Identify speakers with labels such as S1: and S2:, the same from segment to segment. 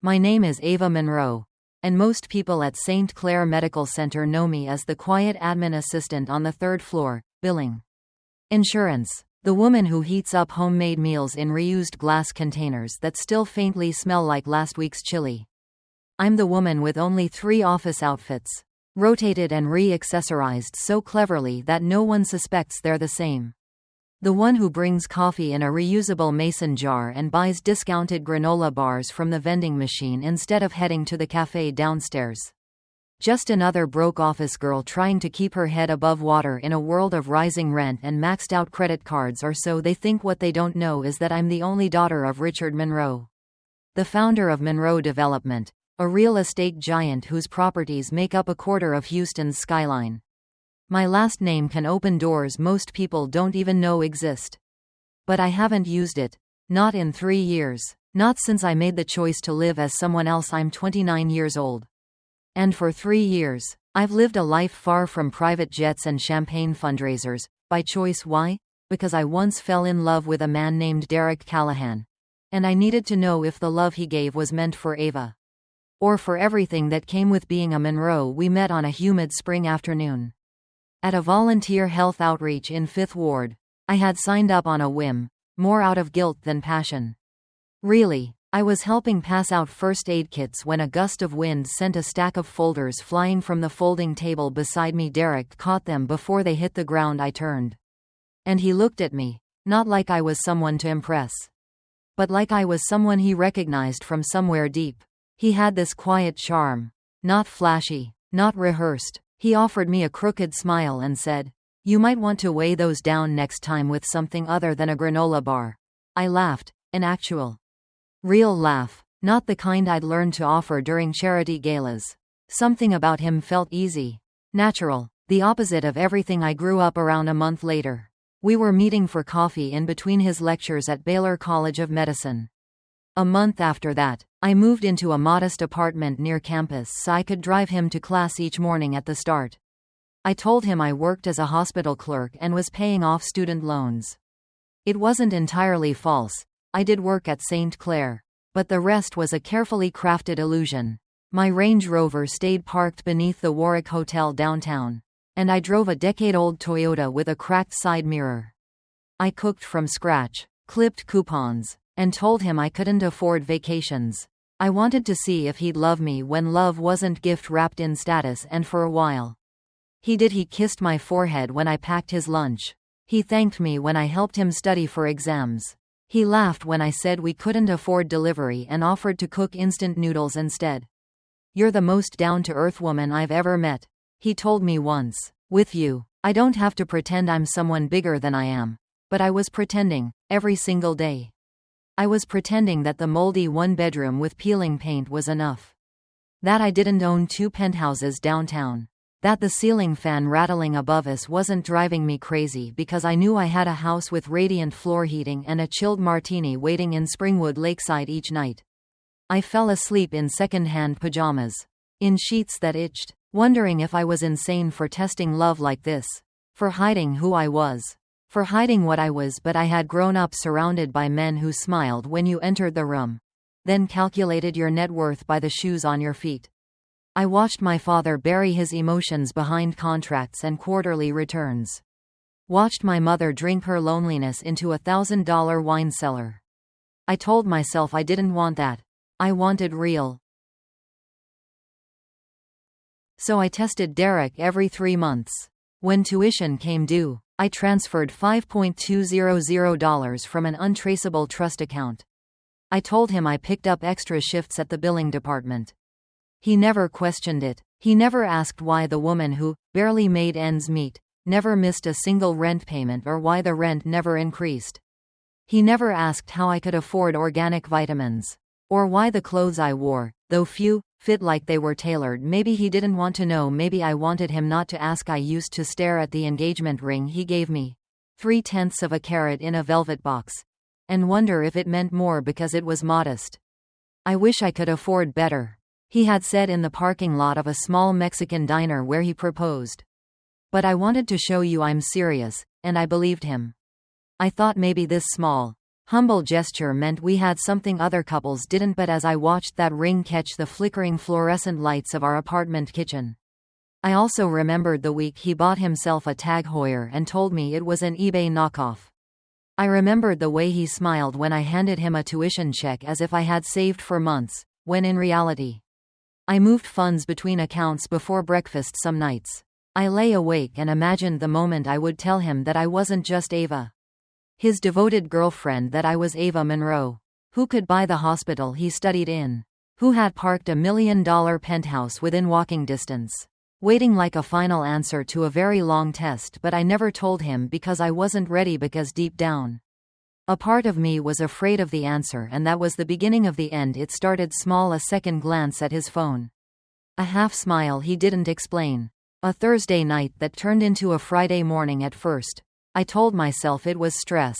S1: My name is Ava Monroe, and most people at St. Clair Medical Center know me as the quiet admin assistant on the third floor, billing. Insurance. The woman who heats up homemade meals in reused glass containers that still faintly smell like last week's chili. I'm the woman with only 3 office outfits, rotated and re-accessorized so cleverly that no one suspects they're the same. The one who brings coffee in a reusable mason jar and buys discounted granola bars from the vending machine instead of heading to the cafe downstairs. Just another broke office girl trying to keep her head above water in a world of rising rent and maxed out credit cards, or so they think. What they don't know is that I'm the only daughter of Richard Monroe, the founder of Monroe Development, a real estate giant whose properties make up a quarter of Houston's skyline. My last name can open doors most people don't even know exist. But I haven't used it. Not in 3 years. Not since I made the choice to live as someone else. I'm 29 years old. And for 3 years, I've lived a life far from private jets and champagne fundraisers. By choice. Why? Because I once fell in love with a man named Derek Callahan. And I needed to know if the love he gave was meant for Ava. Or for everything that came with being a Monroe. We met on a humid spring afternoon at a volunteer health outreach in 5th Ward. I had signed up on a whim, more out of guilt than passion. Really, I was helping pass out first aid kits when a gust of wind sent a stack of folders flying from the folding table beside me. Derek caught them before they hit the ground. I turned. And he looked at me, not like I was someone to impress, but like I was someone he recognized from somewhere deep. He had this quiet charm. Not flashy, not rehearsed. He offered me a crooked smile and said, "You might want to weigh those down next time with something other than a granola bar." I laughed, an actual, real laugh, not the kind I'd learned to offer during charity galas. Something about him felt easy, natural, the opposite of everything I grew up around. A month later, we were meeting for coffee in between his lectures at Baylor College of Medicine. A month after that, I moved into a modest apartment near campus so I could drive him to class each morning at the start. I told him I worked as a hospital clerk and was paying off student loans. It wasn't entirely false. I did work at St. Clair, but the rest was a carefully crafted illusion. My Range Rover stayed parked beneath the Warwick Hotel downtown, and I drove a decade-old Toyota with a cracked side mirror. I cooked from scratch, clipped coupons, and told him I couldn't afford vacations. I wanted to see if he'd love me when love wasn't gift wrapped in status, and for a while he did. He kissed my forehead when I packed his lunch. He thanked me when I helped him study for exams. He laughed when I said we couldn't afford delivery and offered to cook instant noodles instead. "You're the most down-to-earth woman I've ever met," he told me once. "With you, I don't have to pretend I'm someone bigger than I am." But I was pretending, every single day. I was pretending that the moldy one-bedroom with peeling paint was enough. That I didn't own 2 penthouses downtown. That the ceiling fan rattling above us wasn't driving me crazy because I knew I had a house with radiant floor heating and a chilled martini waiting in Springwood Lakeside each night. I fell asleep in second-hand pajamas, in sheets that itched, wondering if I was insane for testing love like this, for hiding who I was, for hiding what I was. But I had grown up surrounded by men who smiled when you entered the room, then calculated your net worth by the shoes on your feet. I watched my father bury his emotions behind contracts and quarterly returns. Watched my mother drink her loneliness into a $1,000 wine cellar. I told myself I didn't want that. I wanted real. So I tested Derek every 3 months. When tuition came due, I transferred $5,200 from an untraceable trust account. I told him I picked up extra shifts at the billing department. He never questioned it. He never asked why the woman who barely made ends meet never missed a single rent payment or why the rent never increased. He never asked how I could afford organic vitamins, or why the clothes I wore, though few, fit like they were tailored. Maybe he didn't want to know. Maybe I wanted him not to ask. I used to stare at the engagement ring he gave me, 3/10 of a carat in a velvet box, and wonder if it meant more because it was modest. "I wish I could afford better," he had said in the parking lot of a small Mexican diner where he proposed. "But I wanted to show you I'm serious," and I believed him. I thought maybe this small, Humble gesture meant we had something other couples didn't, but as I watched that ring catch the flickering fluorescent lights of our apartment kitchen, I also remembered the week he bought himself a Tag Heuer and told me it was an eBay knockoff. I remembered the way he smiled when I handed him a tuition check as if I had saved for months, when in reality, I moved funds between accounts before breakfast some nights. I lay awake and imagined the moment I would tell him that I wasn't just Ava, his devoted girlfriend, that I was Ava Monroe, who could buy the hospital he studied in, who had parked $1 million penthouse within walking distance, waiting like a final answer to a very long test. But I never told him because I wasn't ready, because deep down, a part of me was afraid of the answer, and that was the beginning of the end. It started small, a second glance at his phone, a half smile he didn't explain, a Thursday night that turned into a Friday morning at first. I told myself it was stress.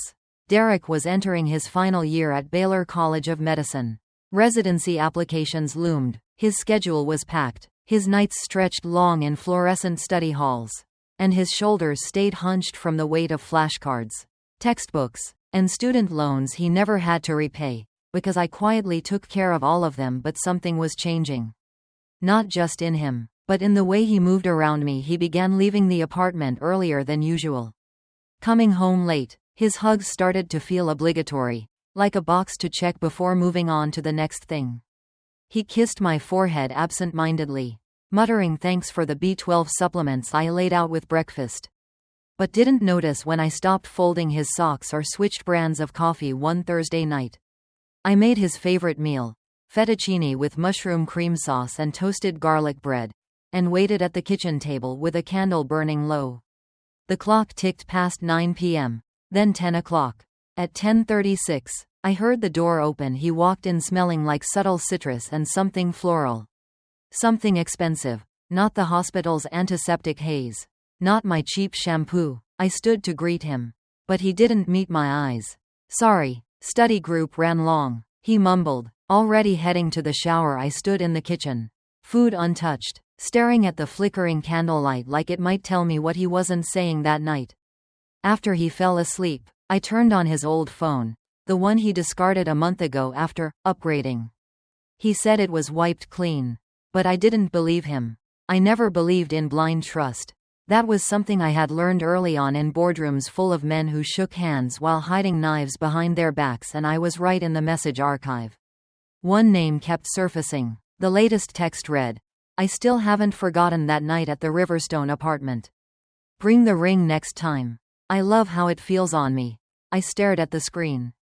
S1: Derek was entering his final year at Baylor College of Medicine. Residency applications loomed. His schedule was packed. His nights stretched long in fluorescent study halls, and his shoulders stayed hunched from the weight of flashcards, textbooks, and student loans he never had to repay, because I quietly took care of all of them. But something was changing. Not just in him, but in the way he moved around me. He began leaving the apartment earlier than usual, coming home late. His hugs started to feel obligatory, like a box to check before moving on to the next thing. He kissed my forehead absent-mindedly, muttering thanks for the B12 supplements I laid out with breakfast, but didn't notice when I stopped folding his socks or switched brands of coffee one Thursday night. I made his favorite meal, fettuccine with mushroom cream sauce and toasted garlic bread, and waited at the kitchen table with a candle burning low. The clock ticked past 9 p.m., then 10 o'clock. At 10:36, I heard the door open. He walked in smelling like subtle citrus and something floral. Something expensive. Not the hospital's antiseptic haze. Not my cheap shampoo. I stood to greet him, but he didn't meet my eyes. Sorry, study group ran long, he mumbled. Already heading to the shower, I stood in the kitchen, food untouched, staring at the flickering candlelight like it might tell me what he wasn't saying that night. After he fell asleep, I turned on his old phone, the one he discarded a month ago after upgrading. He said it was wiped clean, but I didn't believe him. I never believed in blind trust. That was something I had learned early on in boardrooms full of men who shook hands while hiding knives behind their backs, and I was right in the message archive. One name kept surfacing. The latest text read, "I still haven't forgotten that night at the Riverstone apartment. Bring the ring next time. I love how it feels on me." I stared at the screen,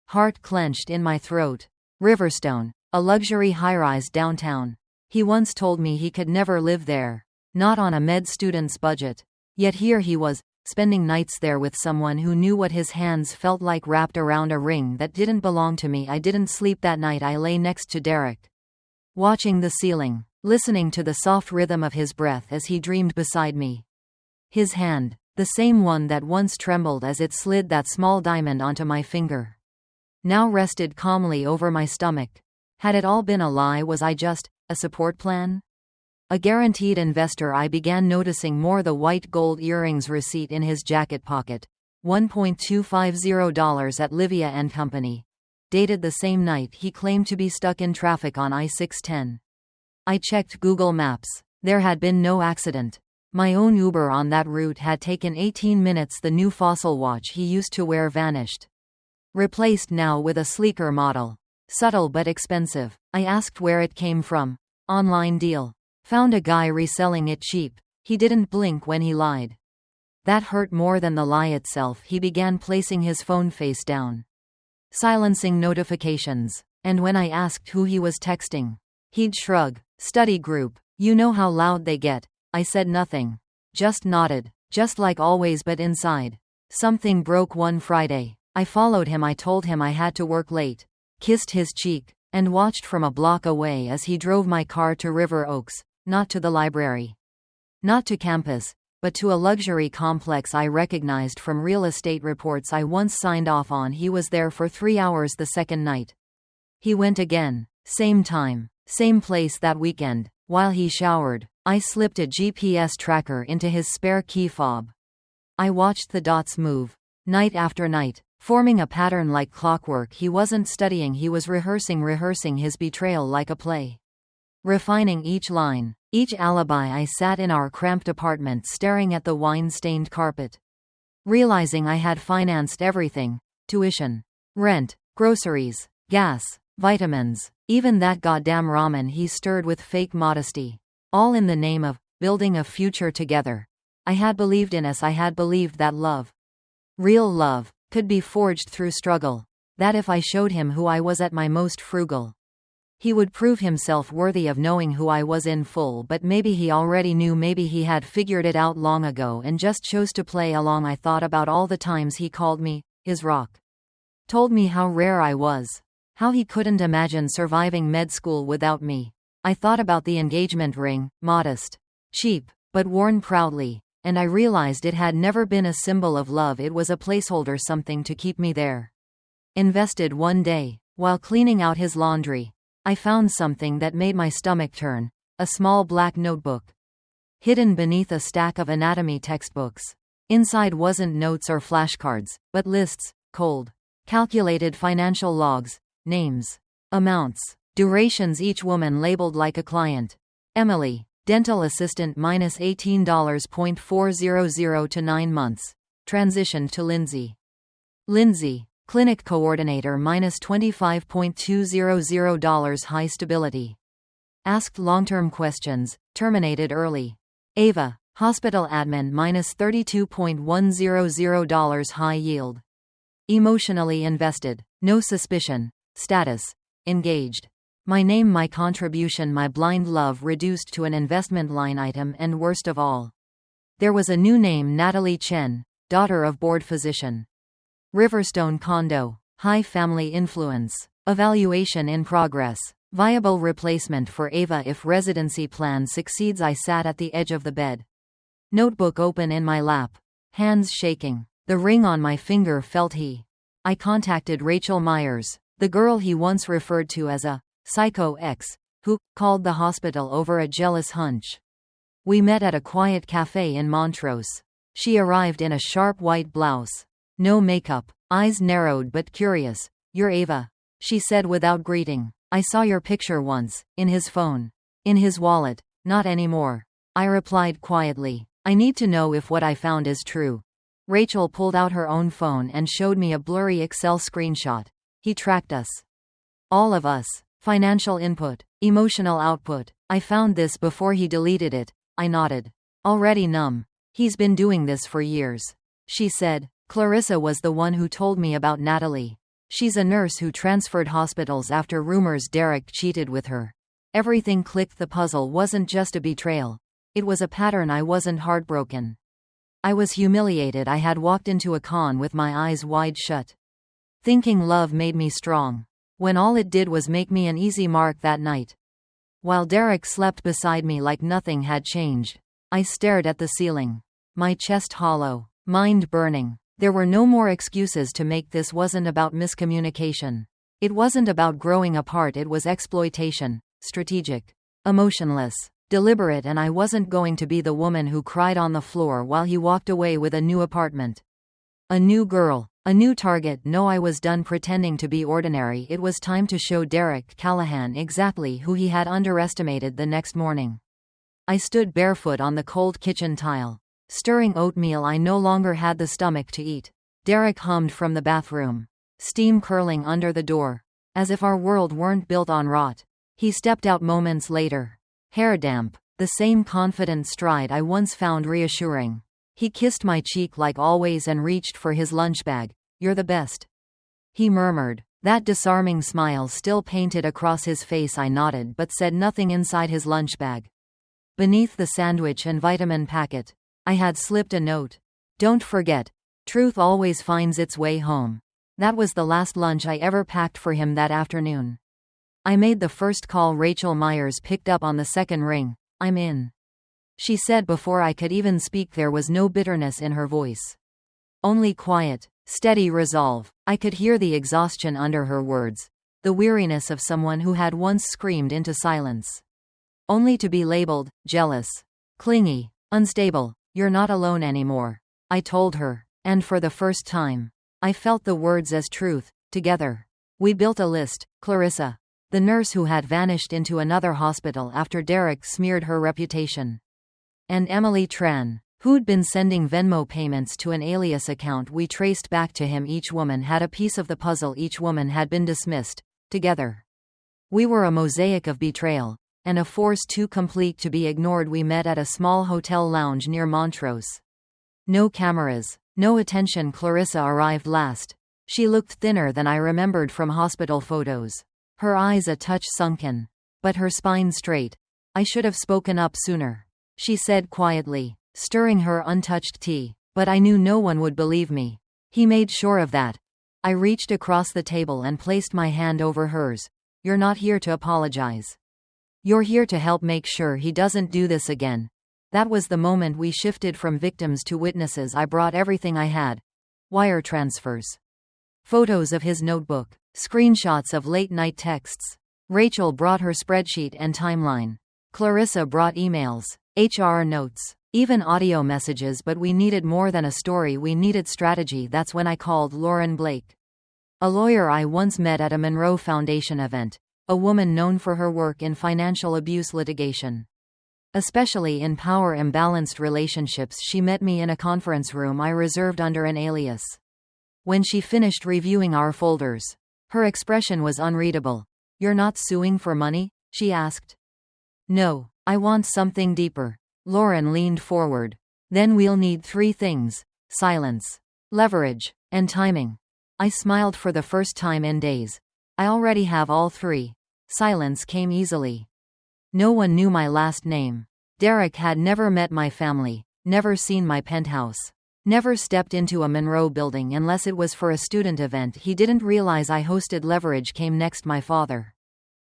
S1: heart clenched in my throat. Riverstone, a luxury high-rise downtown. He once told me he could never live there, not on a med student's budget. Yet here he was, spending nights there with someone who knew what his hands felt like wrapped around a ring that didn't belong to me. I didn't sleep that night. I lay next to Derek, watching the ceiling, listening to the soft rhythm of his breath as he dreamed beside me. His hand, the same one that once trembled as it slid that small diamond onto my finger, now rested calmly over my stomach. Had it all been a lie? Was I just a support plan? A guaranteed investor? I began noticing more the white gold earrings receipt in his jacket pocket. $1.250 at Livia and Company. Dated the same night he claimed to be stuck in traffic on I-610. I checked Google Maps. There had been no accident. My own Uber on that route had taken 18 minutes. The new fossil watch he used to wear vanished, replaced now with a sleeker model. Subtle but expensive. I asked where it came from. Online deal. Found a guy reselling it cheap. He didn't blink when he lied. That hurt more than the lie itself. He began placing his phone face down, silencing notifications, and when I asked who he was texting, he'd shrug. Study group. You know how loud they get. I said nothing. Just nodded. Just like always, but inside, something broke. One Friday, I followed him. I told him I had to work late, kissed his cheek, and watched from a block away as he drove my car to River Oaks, not to the library, not to campus, but to a luxury complex I recognized from real estate reports I once signed off on. He was there for 3 hours the second night. He went again. Same time, same place that weekend. While he showered, I slipped a GPS tracker into his spare key fob. I watched the dots move, night after night, Forming a pattern like clockwork. He wasn't studying, he was rehearsing his betrayal like a play. Refining each line, each alibi. I sat in our cramped apartment staring at the wine-stained carpet. Realizing I had financed everything: tuition, rent, groceries, gas, vitamins, even that goddamn ramen he stirred with fake modesty. All in the name of building a future together. I had believed in us. I had believed that love, real love, could be forged through struggle. That if I showed him who I was at my most frugal, he would prove himself worthy of knowing who I was in full. But maybe he already knew, maybe he had figured it out long ago and just chose to play along. I thought about all the times he called me his rock. Told me how rare I was. How he couldn't imagine surviving med school without me. I thought about the engagement ring, modest, cheap, but worn proudly, and I realized it had never been a symbol of love. It was a placeholder, something to keep me there. Invested. One day, while cleaning out his laundry, I found something that made my stomach turn: a small black notebook, hidden beneath a stack of anatomy textbooks. Inside wasn't notes or flashcards, but lists, cold, calculated financial logs, names, amounts, durations, each woman labeled like a client. Emily, dental assistant, minus $18.400 to 9 months. Transitioned to Lindsay. Lindsay, clinic coordinator, minus $25.200. High stability. Asked long-term questions, terminated early. Ava, hospital admin, minus $32.100. High yield. Emotionally invested. No suspicion. Status: engaged. My name, my contribution, my blind love reduced to an investment line item. And worst of all, there was a new name: Natalie Chen, daughter of board physician. Riverstone condo. High family influence. Evaluation in progress. Viable replacement for Ava if residency plan succeeds. I sat at the edge of the bed. Notebook open in my lap. Hands shaking. The ring on my finger felt heat. I contacted Rachel Myers, the girl he once referred to as a psycho ex, who called the hospital over a jealous hunch. We met at a quiet cafe in Montrose. She arrived in a sharp white blouse. No makeup, eyes narrowed but curious. "You're Ava," she said without greeting. "I saw your picture once, in his phone. In his wallet." "Not anymore," I replied quietly. "I need to know if what I found is true." Rachel pulled out her own phone and showed me a blurry Excel screenshot. He tracked us. All of us. Financial input. Emotional output. "I found this before he deleted it." I nodded. Already numb. "He's been doing this for years," she said. "Clarissa was the one who told me about Natalie. She's a nurse who transferred hospitals after rumors Derek cheated with her." Everything clicked. The puzzle wasn't just a betrayal. It was a pattern. I wasn't heartbroken. I was humiliated. I had walked into a con with my eyes wide shut, thinking love made me strong, when all it did was make me an easy mark. That night, while Derek slept beside me like nothing had changed, I stared at the ceiling, my chest hollow, mind burning. There were no more excuses to make. This wasn't about miscommunication. It wasn't about growing apart. It was exploitation, strategic, emotionless, deliberate. And I wasn't going to be the woman who cried on the floor while he walked away with a new apartment, a new girl, a new target. No, I was done pretending to be ordinary. It was time to show Derek Callahan exactly who he had underestimated. The next morning, I stood barefoot on the cold kitchen tile, stirring oatmeal I no longer had the stomach to eat. Derek hummed from the bathroom, steam curling under the door, as if our world weren't built on rot. He stepped out moments later, hair damp, the same confident stride I once found reassuring. He kissed my cheek like always and reached for his lunch bag. "You're the best," he murmured. That disarming smile still painted across his face. I nodded but said nothing. Inside his lunch bag, beneath the sandwich and vitamin packet, I had slipped a note. "Don't forget, truth always finds its way home." That was the last lunch I ever packed for him that afternoon. I made the first call. Rachel Myers picked up on the second ring. "I'm in," she said before I could even speak. There was no bitterness in her voice, only quiet, steady resolve. I could hear the exhaustion under her words, the weariness of someone who had once screamed into silence, only to be labeled jealous, clingy, unstable. "You're not alone anymore," I told her, and for the first time, I felt the words as truth. Together. We built a list. Clarissa. The nurse who had vanished into another hospital after Derek smeared her reputation. And Emily Tran, who'd been sending Venmo payments to an alias account we traced back to him. Each woman had a piece of the puzzle. Each woman had been dismissed. Together. We were a mosaic of betrayal, and a force too complete to be ignored. We met at a small hotel lounge near Montrose. No cameras, no attention. Clarissa arrived last. She looked thinner than I remembered from hospital photos. Her eyes a touch sunken, but her spine straight. I should have spoken up sooner, she said quietly, stirring her untouched tea, but I knew no one would believe me. He made sure of that. I reached across the table and placed my hand over hers. You're not here to apologize. You're here to help make sure he doesn't do this again. That was the moment we shifted from victims to witnesses. I brought everything I had. Wire transfers. Photos of his notebook. Screenshots of late-night texts. Rachel brought her spreadsheet and timeline. Clarissa brought emails, HR notes, even audio messages. But we needed more than a story. We needed strategy. That's when I called Lauren Blake, a lawyer I once met at a Monroe Foundation event, a woman known for her work in financial abuse litigation, especially in power-imbalanced relationships. She met me in a conference room I reserved under an alias. When she finished reviewing our folders, her expression was unreadable. You're not suing for money? She asked. No, I want something deeper. Lauren leaned forward. Then we'll need 3 things: silence, leverage, and timing. I smiled for the first time in days. I already have all 3. Silence came easily. No one knew my last name. Derek had never met my family, never seen my penthouse, never stepped into a Monroe building unless it was for a student event. He didn't realize I hosted. Leverage came next. My father,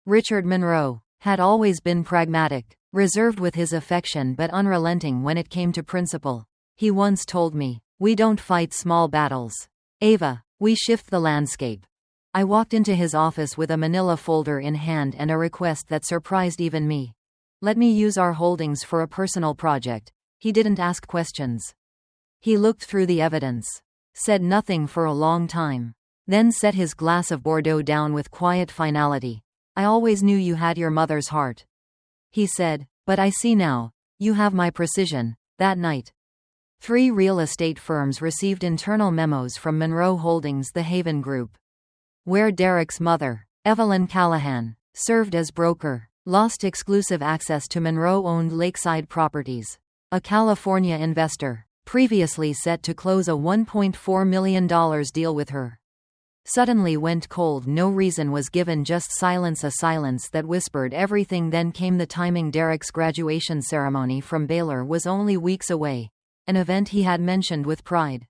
S1: Richard Monroe, had always been pragmatic, reserved with his affection but unrelenting when it came to principle. He once told me, "We don't fight small battles, Ava, we shift the landscape." I walked into his office with a manila folder in hand and a request that surprised even me. Let me use our holdings for a personal project. He didn't ask questions. He looked through the evidence, said nothing for a long time, then set his glass of Bordeaux down with quiet finality. I always knew you had your mother's heart, he said, but I see now, you have my precision. That night, 3 real estate firms received internal memos from Monroe Holdings, the Haven Group, where Derek's mother, Evelyn Callahan, served as broker, lost exclusive access to Monroe-owned lakeside properties. A California investor, previously set to close a $1.4 million deal with her, suddenly went cold. No reason was given, just silence, a silence that whispered everything. Then came the timing. Derek's graduation ceremony from Baylor was only weeks away, an event he had mentioned with pride,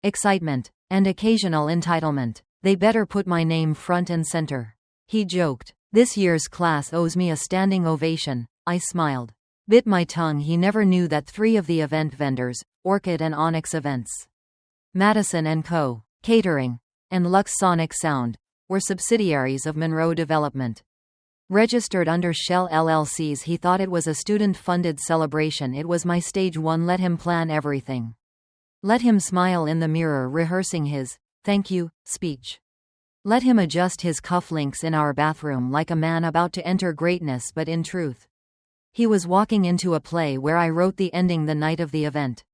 S1: excitement, and occasional entitlement. They better put my name front and center, he joked. This year's class owes me a standing ovation. I smiled, bit my tongue. He never knew that 3 of the event vendors, Orchid and Onyx Events, Madison & Co. Catering, and Lux Sonic Sound, were subsidiaries of Monroe Development, registered under Shell LLCs. He thought it was a student-funded celebration. It was my stage 1. Let him plan everything. Let him smile in the mirror rehearsing his "thank you" speech. Let him adjust his cufflinks in our bathroom like a man about to enter greatness. But in truth, he was walking into a play where I wrote the ending the night of the event.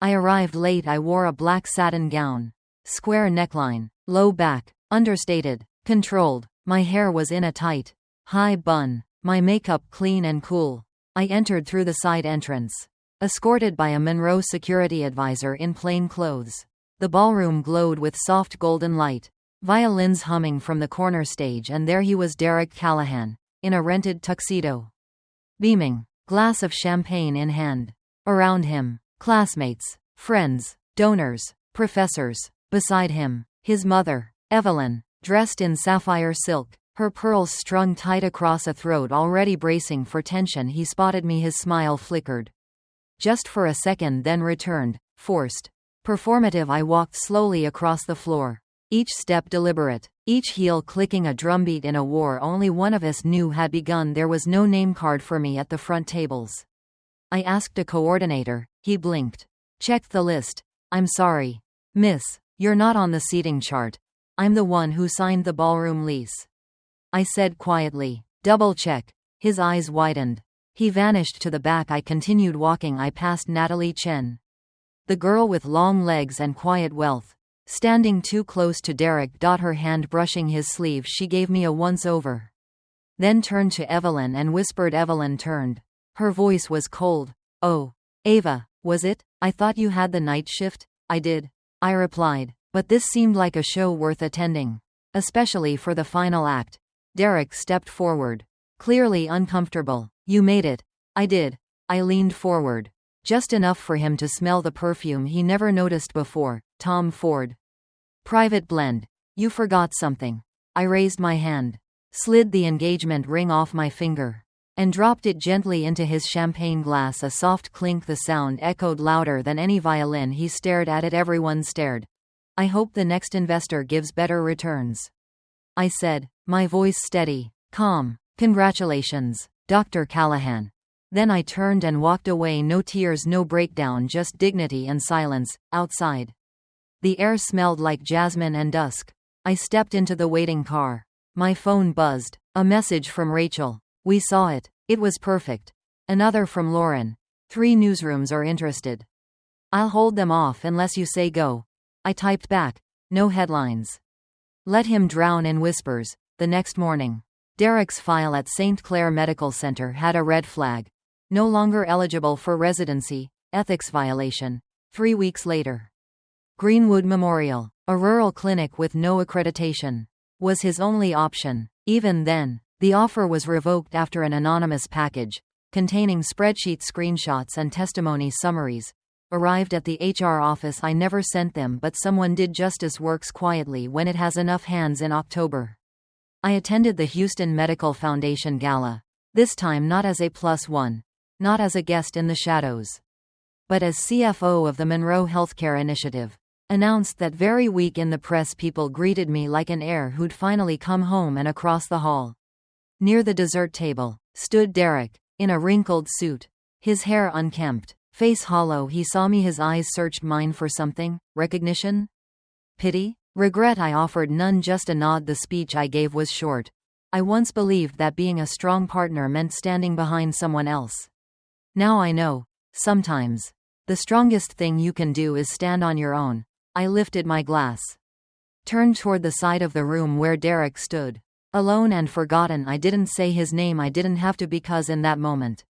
S1: I arrived late. I wore a black satin gown, square neckline, low back, understated, controlled. My hair was in a tight, high bun, my makeup clean and cool. I entered through the side entrance, escorted by a Monroe security advisor in plain clothes. The ballroom glowed with soft golden light, violins humming from the corner stage, and there he was, Derek Callahan, in a rented tuxedo, beaming, glass of champagne in hand. Around him, classmates, friends, donors, professors. Beside him, his mother, Evelyn, dressed in sapphire silk, her pearls strung tight across a throat already bracing for tension. He spotted me. His smile flickered, just for a second, then returned, forced, performative. I walked slowly across the floor, each step deliberate, each heel clicking a drumbeat in a war only one of us knew had begun. There was no name card for me at the front tables. I asked a coordinator. He blinked, checked the list. I'm sorry, miss. You're not on the seating chart. I'm the one who signed the ballroom lease. I said quietly. Double check. His eyes widened. He vanished to the back. I continued walking. I passed Natalie Chen, the girl with long legs and quiet wealth, standing too close to Derek. Her hand brushing his sleeve. She gave me a once-over. Then turned to Evelyn and whispered. Evelyn turned. Her voice was cold. Oh, Ava, was it? I thought you had the night shift. I did, I replied. But this seemed like a show worth attending. Especially for the final act. Derek stepped forward, clearly uncomfortable. You made it. I did. I leaned forward. Just enough for him to smell the perfume he never noticed before. Tom Ford. Private blend. You forgot something. I raised my hand, slid the engagement ring off my finger, and dropped it gently into his champagne glass. A soft clink. The sound echoed louder than any violin. He stared at it. Everyone stared. I hope the next investor gives better returns, I said, my voice steady, calm. Congratulations, Dr. Callahan. Then I turned and walked away. No tears, no breakdown, just dignity and silence. Outside, the air smelled like jasmine and dusk. I stepped into the waiting car. My phone buzzed. A message from Rachel. We saw it. It was perfect. Another from Lauren. 3 newsrooms are interested. I'll hold them off unless you say go. I typed back. No headlines. Let him drown in whispers. The next morning, Derek's file at St. Clair Medical Center had a red flag. No longer eligible for residency. Ethics violation. 3 weeks later, Greenwood Memorial, a rural clinic with no accreditation, was his only option. Even then, the offer was revoked after an anonymous package, containing spreadsheet screenshots and testimony summaries, arrived at the HR office. I never sent them, but someone did. Justice works quietly when it has enough hands. In October, I attended the Houston Medical Foundation Gala, this time not as A+1, not as a guest in the shadows, but as CFO of the Monroe Healthcare Initiative. Announced that very week in the press. People greeted me like an heir who'd finally come home. And across the hall, near the dessert table, stood Derek, in a wrinkled suit, his hair unkempt, face hollow. He saw me. His eyes searched mine for something. Recognition? Pity? Regret? I offered none, just a nod. The speech I gave was short. I once believed that being a strong partner meant standing behind someone else. Now I know, sometimes, the strongest thing you can do is stand on your own. I lifted my glass, turned toward the side of the room where Derek stood, alone and forgotten. I didn't say his name. I didn't have to, because in that moment,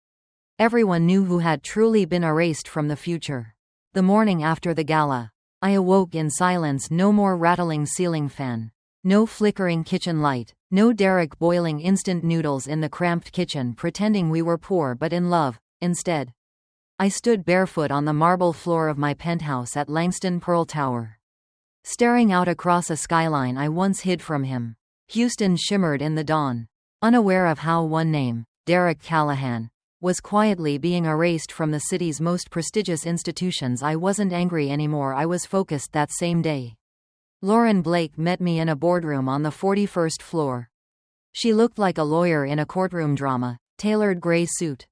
S1: everyone knew who had truly been erased from the future. The morning after the gala, I awoke in silence. No more rattling ceiling fan. No flickering kitchen light. No Derek boiling instant noodles in the cramped kitchen pretending we were poor but in love. Instead, I stood barefoot on the marble floor of my penthouse at Langston Pearl Tower, staring out across a skyline I once hid from him. Houston shimmered in the dawn, unaware of how one name, Derek Callahan, was quietly being erased from the city's most prestigious institutions. I wasn't angry anymore. I was focused. That same day, Lauren Blake met me in a boardroom on the 41st floor. She looked like a lawyer in a courtroom drama. Tailored gray suit,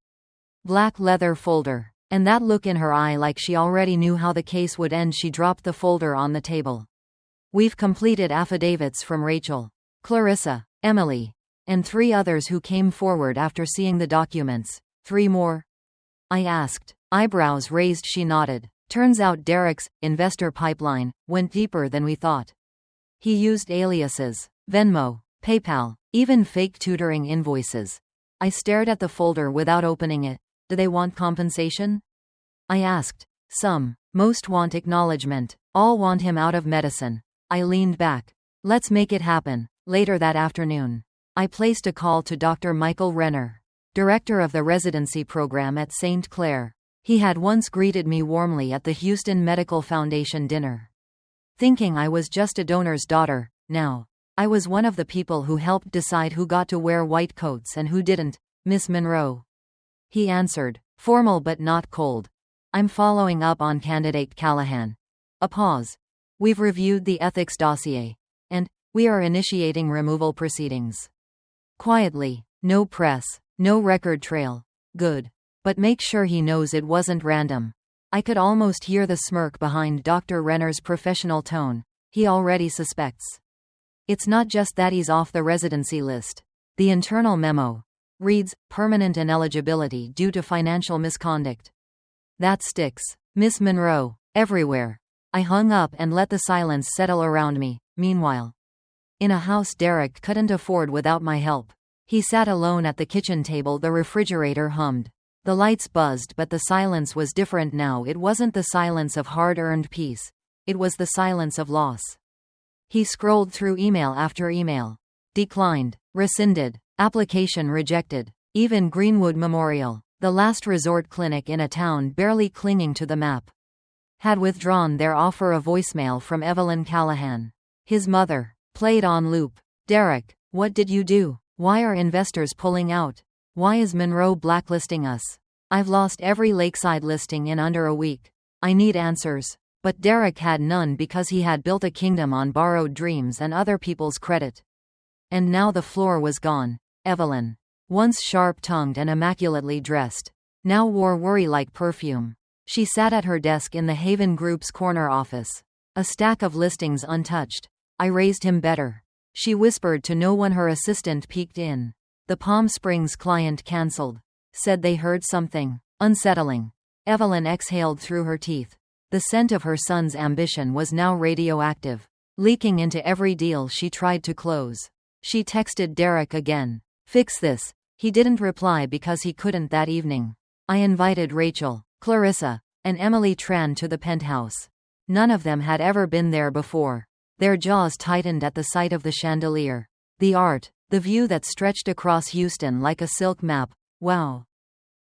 S1: black leather folder, and that look in her eye like she already knew how the case would end. She dropped the folder on the table. We've completed affidavits from Rachel, Clarissa, Emily, and 3 others who came forward after seeing the documents. 3 more? I asked. Eyebrows raised. She nodded. Turns out Derek's investor pipeline went deeper than we thought. He used aliases, Venmo, PayPal, even fake tutoring invoices. I stared at the folder without opening it. Do they want compensation? I asked. Some. Most want acknowledgement. All want him out of medicine. I leaned back. Let's make it happen. Later that afternoon, I placed a call to Dr. Michael Renner, director of the residency program at St. Clair. He had once greeted me warmly at the Houston Medical Foundation dinner. Thinking I was just a donor's daughter, now, I was one of the people who helped decide who got to wear white coats and who didn't. Miss Monroe, he answered, formal but not cold. I'm following up on candidate Callahan. A pause. We've reviewed the ethics dossier, and we are initiating removal proceedings. Quietly. No press, no record trail. Good. But make sure he knows it wasn't random. I could almost hear the smirk behind Dr. Renner's professional tone. He already suspects. It's not just that he's off the residency list. The internal memo reads, permanent ineligibility due to financial misconduct. That sticks. Miss Monroe. Everywhere. I hung up and let the silence settle around me. Meanwhile, in a house Derek couldn't afford without my help. He sat alone at the kitchen table. The refrigerator hummed. The lights buzzed, but the silence was different now. It wasn't the silence of hard-earned peace. It was the silence of loss. He scrolled through email after email. Declined. Rescinded. Application rejected. Even Greenwood Memorial, the last resort clinic in a town barely clinging to the map, had withdrawn their offer. A voicemail from Evelyn Callahan, his mother, played on loop. Derek, what did you do? Why are investors pulling out? Why is Monroe blacklisting us? I've lost every lakeside listing in under a week. I need answers. But Derek had none because he had built a kingdom on borrowed dreams and other people's credit. And now the floor was gone. Evelyn, once sharp-tongued and immaculately dressed, now wore worry-like perfume. She sat at her desk in the Haven Group's corner office, a stack of listings untouched. I raised him better, she whispered to no one. Her assistant peeked in. The Palm Springs client cancelled. Said they heard something unsettling. Evelyn exhaled through her teeth. The scent of her son's ambition was now radioactive, leaking into every deal she tried to close. She texted Derek again. Fix this. He didn't reply because he couldn't that evening. I invited Rachel, Clarissa, and Emily Tran to the penthouse. None of them had ever been there before. Their jaws tightened at the sight of the chandelier, the art, the view that stretched across Houston like a silk map. Wow.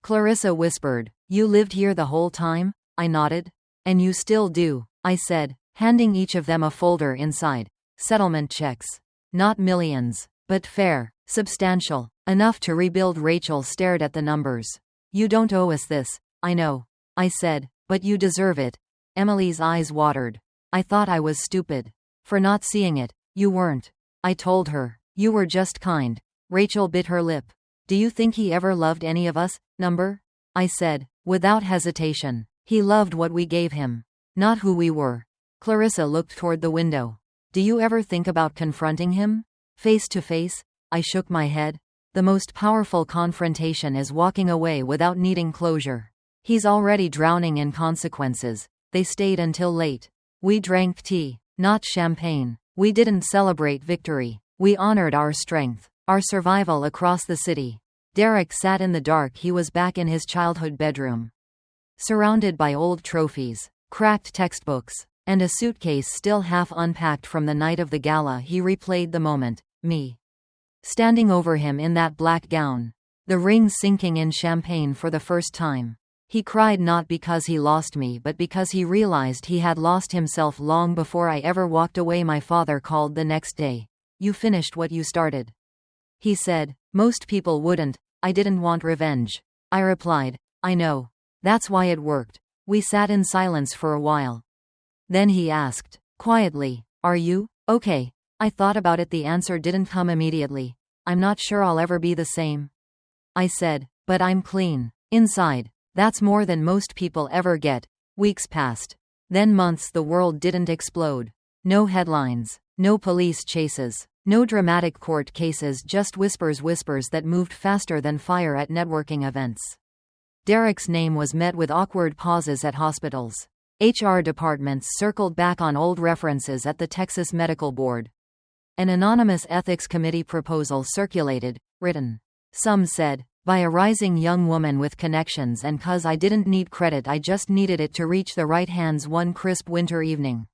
S1: Clarissa whispered, you lived here the whole time? I nodded. And you still do, I said, handing each of them a folder inside. Settlement checks. Not millions, but fair, substantial, enough to rebuild. Rachel stared at the numbers. You don't owe us this, I know, I said, but you deserve it. Emily's eyes watered. I thought I was stupid for not seeing it. You weren't, I told her. You were just kind. Rachel bit her lip. Do you think he ever loved any of us, number? I said, without hesitation. He loved what we gave him, not who we were. Clarissa looked toward the window. Do you ever think about confronting him? Face to face? I shook my head. The most powerful confrontation is walking away without needing closure. He's already drowning in consequences. They stayed until late. We drank tea, not champagne. We didn't celebrate victory. We honored our strength, our survival across the city. Derek sat in the dark. He was back in his childhood bedroom, surrounded by old trophies, cracked textbooks, and a suitcase still half unpacked from the night of the gala. He replayed the moment, me standing over him in that black gown, the ring sinking in champagne for the first time. He cried not because he lost me but because he realized he had lost himself long before I ever walked away. My father called the next day. You finished what you started, he said. Most people wouldn't. I didn't want revenge, I replied. I know. That's why it worked. We sat in silence for a while. Then he asked, quietly, are you okay? I thought about it. The answer didn't come immediately. I'm not sure I'll ever be the same, I said, but I'm clean inside. That's more than most people ever get. Weeks passed. Then months. The world didn't explode. No headlines, no police chases, no dramatic court cases, just whispers that moved faster than fire at networking events. Derek's name was met with awkward pauses at hospitals. HR departments circled back on old references at the Texas Medical Board. An anonymous ethics committee proposal circulated, written, some said, by a rising young woman with connections, and 'cause I didn't need credit, I just needed it to reach the right hands. One crisp winter evening,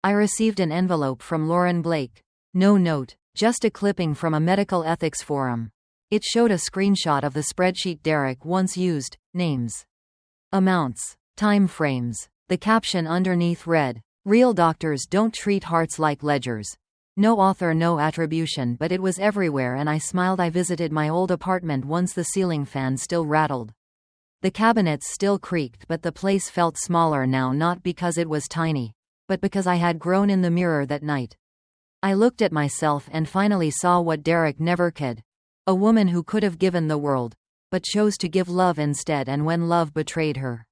S1: I received an envelope from Lauren Blake. No note, just a clipping from a medical ethics forum. It showed a screenshot of the spreadsheet Derek once used, names, amounts, time frames. The caption underneath read, real doctors don't treat hearts like ledgers. No author, no attribution, but it was everywhere and I smiled. I visited my old apartment once. The ceiling fan still rattled. The cabinets still creaked, but the place felt smaller now, not because it was tiny, but because I had grown. In the mirror that night, I looked at myself and finally saw what Derek never could. A woman who could have given the world, but chose to give love instead, and when love betrayed her,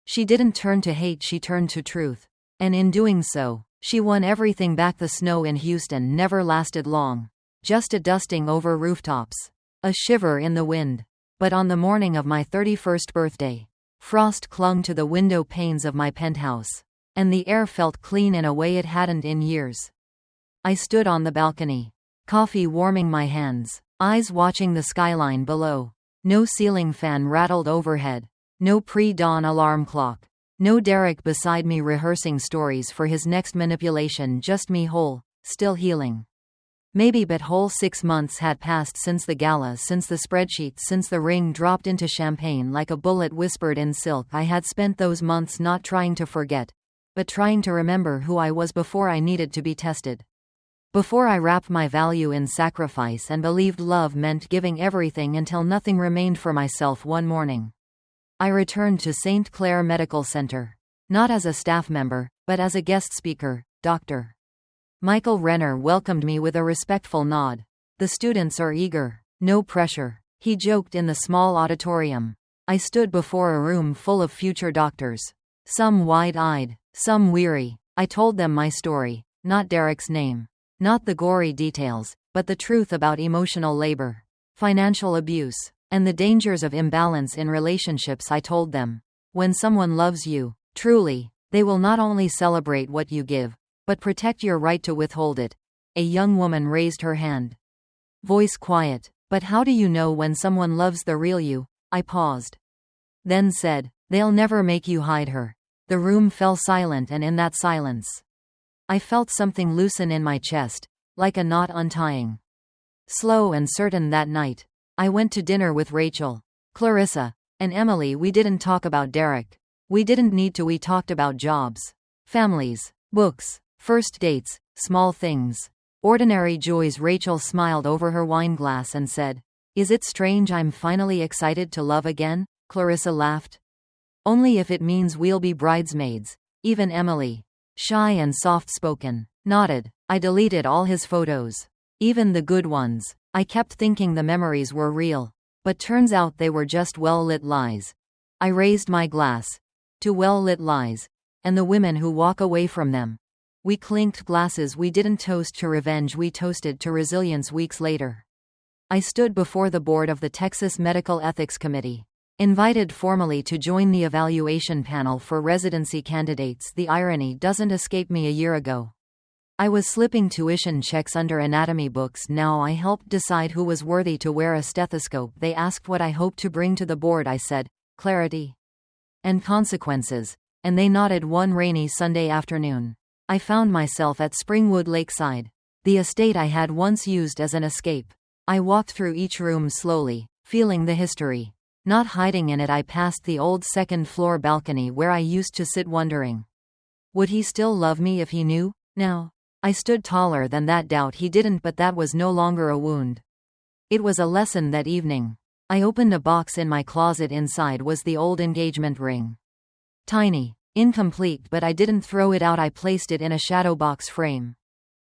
S1: She didn't turn to hate, she turned to truth. And in doing so, she won everything back. The snow in Houston never lasted long. Just a dusting over rooftops. A shiver in the wind. But on the morning of my 31st birthday, frost clung to the window panes of my penthouse. And the air felt clean in a way it hadn't in years. I stood on the balcony. Coffee warming my hands. Eyes watching the skyline below. No ceiling fan rattled overhead. No pre-dawn alarm clock. No Derek beside me rehearsing stories for his next manipulation. Just me whole, still healing. Maybe but whole 6 months had passed since the gala, since the spreadsheet, since the ring dropped into champagne like a bullet whispered in silk. I had spent those months not trying to forget, but trying to remember who I was before I needed to be tested. Before I wrapped my value in sacrifice and believed love meant giving everything until nothing remained for myself. One morning, I returned to St. Clair Medical Center. Not as a staff member, but as a guest speaker. Dr. Michael Renner welcomed me with a respectful nod. The students are eager. No pressure, he joked in the small auditorium. I stood before a room full of future doctors. Some wide-eyed, some weary. I told them my story, not Derek's name. Not the gory details, but the truth about emotional labor, financial abuse, and the dangers of imbalance in relationships. I told them, when someone loves you, truly, they will not only celebrate what you give, but protect your right to withhold it. A young woman raised her hand. Voice quiet. But how do you know when someone loves the real you? I paused. Then said, they'll never make you hide her. The room fell silent, and in that silence, I felt something loosen in my chest, like a knot untying. Slow and certain that night, I went to dinner with Rachel, Clarissa, and Emily. We didn't talk about Derek. We didn't need to. We talked about jobs, families, books, first dates, small things, ordinary joys. Rachel smiled over her wine glass and said, is it strange I'm finally excited to love again? Clarissa laughed. Only if it means we'll be bridesmaids. Even Emily, shy and soft-spoken, nodded. I deleted all his photos. Even the good ones. I kept thinking the memories were real. But turns out they were just well-lit lies. I raised my glass to well-lit lies, and the women who walk away from them. We clinked glasses. We didn't toast to revenge, we toasted to resilience. Weeks later, I stood before the board of the Texas Medical Ethics Committee, invited formally to join the evaluation panel for residency candidates. The irony doesn't escape me. A year ago, I was slipping tuition checks under anatomy books. Now I helped decide who was worthy to wear a stethoscope. They asked what I hoped to bring to the board. I said, clarity and consequences, and they nodded. One rainy Sunday afternoon, I found myself at Springwood Lakeside, the estate I had once used as an escape. I walked through each room slowly, feeling the history, not hiding in it. I passed the old second-floor balcony where I used to sit, wondering, would he still love me if he knew? Now, I stood taller than that doubt. He didn't, but that was no longer a wound. It was a lesson. That evening, I opened a box in my closet. Inside was the old engagement ring. Tiny, incomplete, but I didn't throw it out. I placed it in a shadow box frame,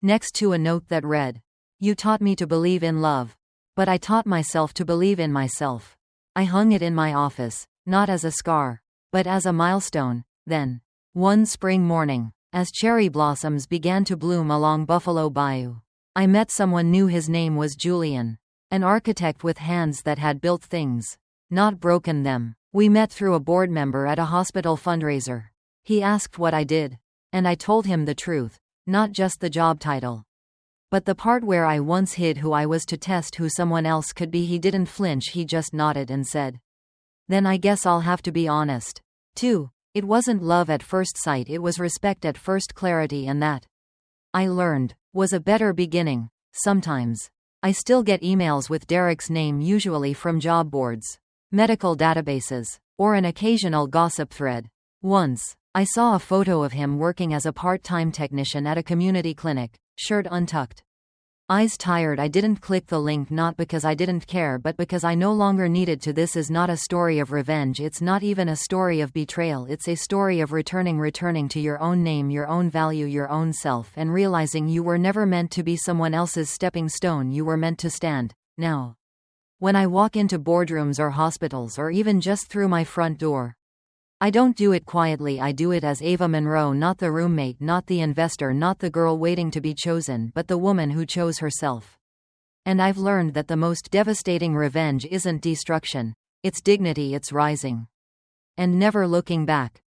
S1: next to a note that read, you taught me to believe in love, but I taught myself to believe in myself. I hung it in my office, not as a scar, but as a milestone. Then, one spring morning, as cherry blossoms began to bloom along Buffalo Bayou, I met someone new. His name was Julian, an architect with hands that had built things, not broken them. We met through a board member at a hospital fundraiser. He asked what I did, and I told him the truth, not just the job title, but the part where I once hid who I was to test who someone else could be. He didn't flinch. He just nodded and said, then I guess I'll have to be honest, too. It wasn't love at first sight, it was respect at first. Clarity, and that, I learned, was a better beginning. Sometimes, I still get emails with Derek's name, usually from job boards, medical databases, or an occasional gossip thread. Once, I saw a photo of him working as a part-time technician at a community clinic, shirt untucked, eyes tired. I didn't click the link, not because I didn't care, but because I no longer needed to. This is not a story of revenge. It's not even a story of betrayal. It's a story of returning to your own name, your own value, your own self, and realizing you were never meant to be someone else's stepping stone. You were meant to stand. Now, when I walk into boardrooms or hospitals, or even just through my front door, I don't do it quietly, I do it as Ava Monroe, not the roommate, not the investor, not the girl waiting to be chosen, but the woman who chose herself. And I've learned that the most devastating revenge isn't destruction. It's dignity, it's rising. And never looking back.